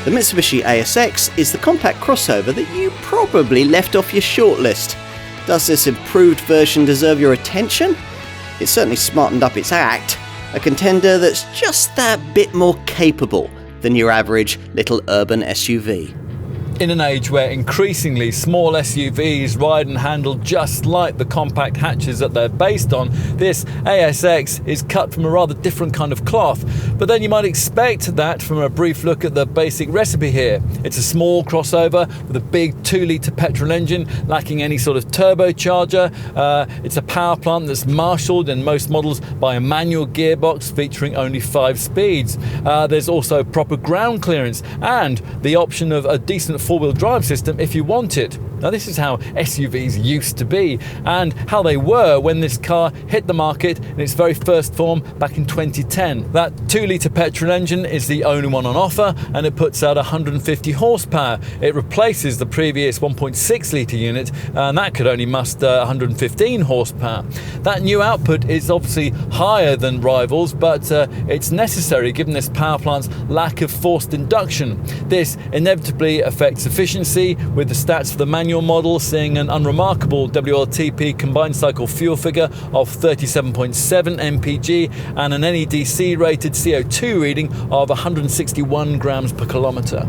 The Mitsubishi ASX is the compact crossover that you probably left off your shortlist. Does this improved version deserve your attention? It's certainly smartened up its act, a contender that's just that bit more capable than your average little urban SUV. In an age where increasingly small SUVs ride and handle just like the compact hatches that they're based on, this ASX is cut from a rather different kind of cloth. But then you might expect that from a brief look at the basic recipe here. It's a small crossover with a big 2-litre petrol engine lacking any sort of turbocharger. It's a power plant that's marshalled in most models by a manual gearbox featuring only 5 speeds. There's also proper ground clearance and the option of a decent four-wheel drive system if you want it. Now this is how SUVs used to be and how they were when this car hit the market in its very first form back in 2010. That 2-litre petrol engine is the only one on offer and it puts out 150 horsepower. It replaces the previous 1.6-litre unit and that could only muster 115 horsepower. That new output is obviously higher than rivals, but it's necessary given this power plant's lack of forced induction. This inevitably affects efficiency, with the stats for the manual model seeing an unremarkable WLTP combined cycle fuel figure of 37.7 mpg and an NEDC rated CO2 reading of 161 grams per kilometre.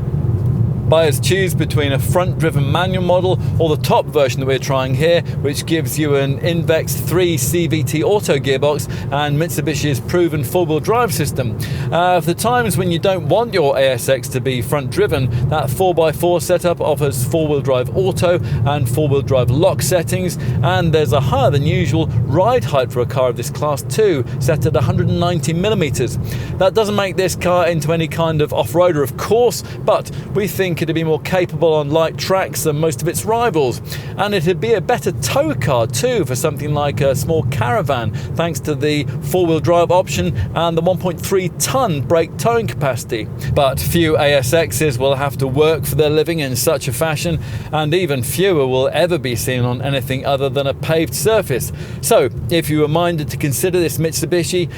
Buyers choose between a front-driven manual model or the top version that we're trying here, which gives you an Invex 3 CVT auto gearbox and Mitsubishi's proven four-wheel drive system. For the times when you don't want your ASX to be front-driven, that 4x4 setup offers four-wheel drive auto and four-wheel drive lock settings, and there's a higher than usual ride height for a car of this class too, set at 190mm. That doesn't make this car into any kind of off-roader, of course, but we think it'd be more capable on light tracks than most of its rivals, and it'd be a better tow car too for something like a small caravan, thanks to the four-wheel drive option and the 1.3-ton brake towing capacity. But few ASXs will have to work for their living in such a fashion, and even fewer will ever be seen on anything other than a paved surface. So if you were minded to consider this Mitsubishi,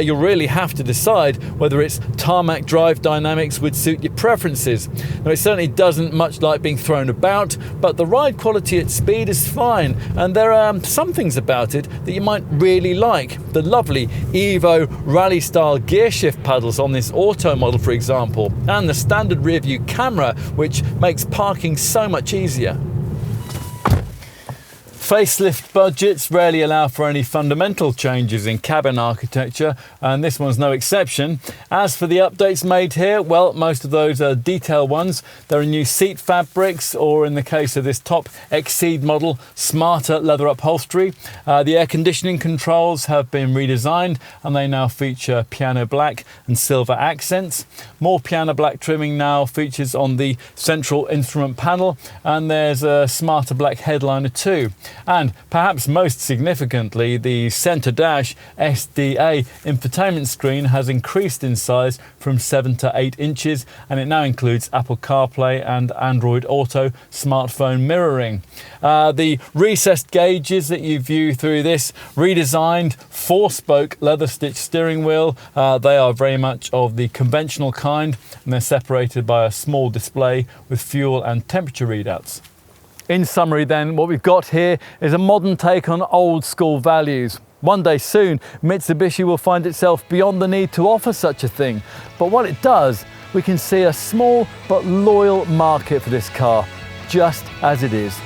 you'll really have to decide whether its tarmac drive dynamics would suit your preferences. Now, it certainly doesn't much like being thrown about, but the ride quality at speed is fine, and there are some things about it that you might really like. The lovely Evo rally style gear shift paddles on this auto model, for example, and the standard rear view camera, which makes parking so much easier. Facelift budgets rarely allow for any fundamental changes in cabin architecture, and this one's no exception. As for the updates made here, well, most of those are detail ones. There are new seat fabrics, or in the case of this top Exceed model, smarter leather upholstery. The air conditioning controls have been redesigned and they now feature piano black and silver accents. More piano black trimming now features on the central instrument panel, and there's a smarter black headliner too. And perhaps most significantly, the centre dash SDA infotainment screen has increased in size from 7 to 8 inches, and it now includes Apple CarPlay and Android Auto smartphone mirroring. The recessed gauges that you view through this redesigned 4-spoke leather stitched steering wheel, they are very much of the conventional kind, and they're separated by a small display with fuel and temperature readouts. In summary then, what we've got here is a modern take on old school values. One day soon, Mitsubishi will find itself beyond the need to offer such a thing. But what it does, we can see a small but loyal market for this car, just as it is.